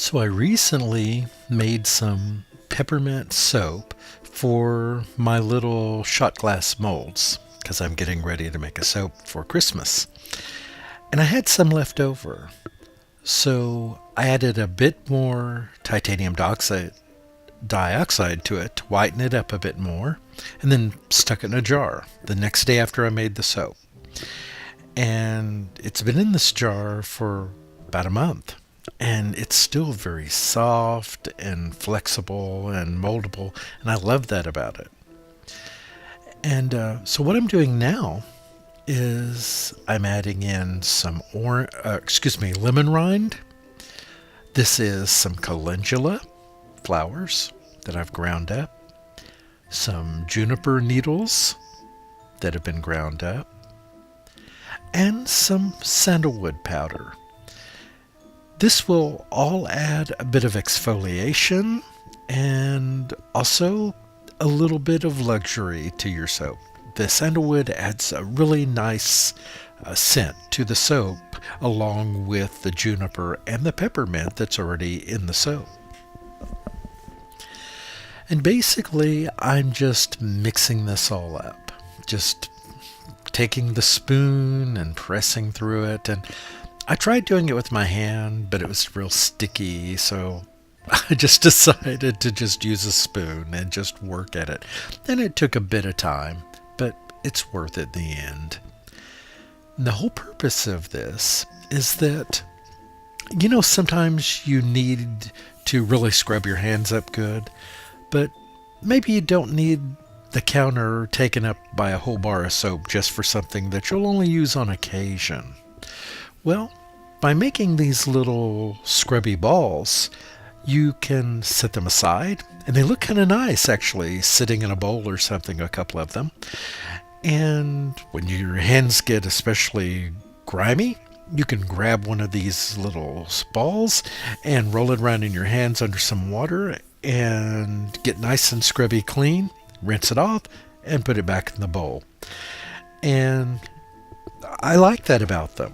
So I recently made some peppermint soap for my little shot glass molds because I'm getting ready to make a soap for Christmas. And I had some left over. So I added a bit more titanium dioxide to it to whiten it up a bit more, and then stuck it in a jar the next day after I made the soap. And it's been in this jar for about a month. And it's still very soft and flexible and moldable, and I love that about it. And so what I'm doing now is I'm adding in some lemon rind. This is some calendula flowers that I've ground up, some juniper needles that have been ground up, and some sandalwood powder. This will all add a bit of exfoliation and also a little bit of luxury to your soap. The sandalwood adds a really nice scent to the soap along with the juniper and the peppermint that's already in the soap. And basically, I'm just mixing this all up. Just taking the spoon and pressing through it, and I tried doing it with my hand, but it was real sticky, so I just decided to just use a spoon and just work at it. And it took a bit of time, but it's worth it in the end. And the whole purpose of this is that, sometimes you need to really scrub your hands up good, but maybe you don't need the counter taken up by a whole bar of soap just for something that you'll only use on occasion. Well, by making these little scrubby balls, you can set them aside, and they look kind of nice actually, sitting in a bowl or something, a couple of them. And when your hands get especially grimy, you can grab one of these little balls and roll it around in your hands under some water and get nice and scrubby clean, rinse it off, and put it back in the bowl. And I like that about them.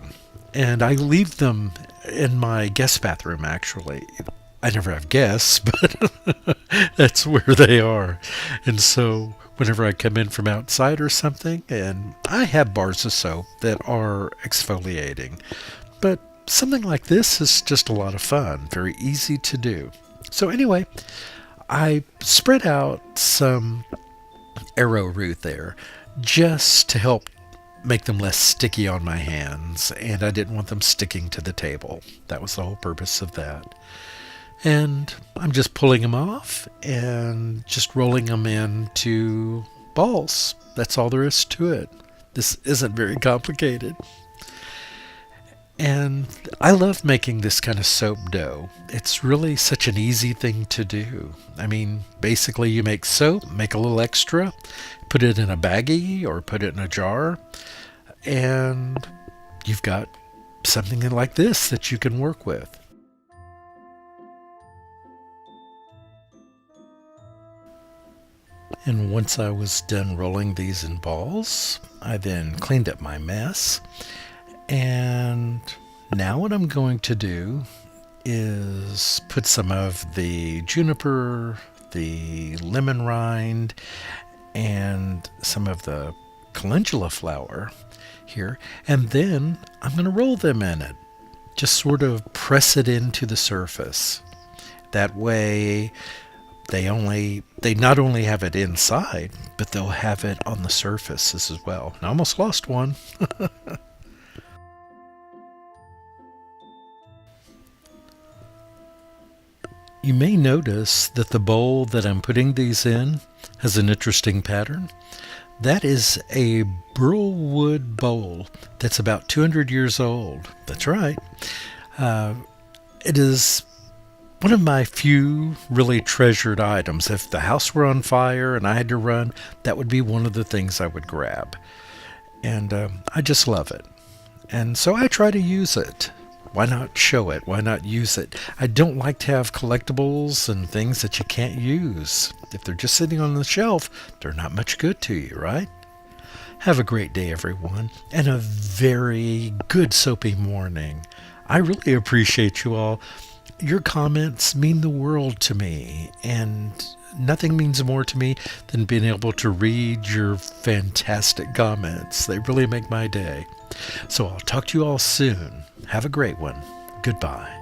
And I leave them in my guest bathroom, actually. I never have guests, but that's where they are. And so whenever I come in from outside or something, and I have bars of soap that are exfoliating, but something like this is just a lot of fun, very easy to do. So anyway, I spread out some arrowroot there just to help make them less sticky on my hands, and I didn't want them sticking to the table. That was the whole purpose of that. And I'm just pulling them off and just rolling them into balls. That's all there is to it. This isn't very complicated. And I love making this kind of soap dough. It's really such an easy thing to do. I mean, basically you make soap, make a little extra, put it in a baggie or put it in a jar, and you've got something like this that you can work with. And once I was done rolling these in balls, I then cleaned up my mess. And now what I'm going to do is put some of the juniper, the lemon rind, and some of the calendula flower here, and then I'm going to roll them in it. Just sort of press it into the surface. That way they not only have it inside, but they'll have it on the surfaces as well. I almost lost one. You may notice that the bowl that I'm putting these in has an interesting pattern. That is a burl wood bowl that's about 200 years old. That's right. It is one of my few really treasured items. If the house were on fire and I had to run, that would be one of the things I would grab. And I just love it. And so I try to use it. Why not show it? Why not use it? I don't like to have collectibles and things that you can't use. If they're just sitting on the shelf, they're not much good to you, right? Have a great day, everyone, and a very good soapy morning. I really appreciate you all. Your comments mean the world to me, and nothing means more to me than being able to read your fantastic comments. They really make my day. So I'll talk to you all soon. Have a great one. Goodbye.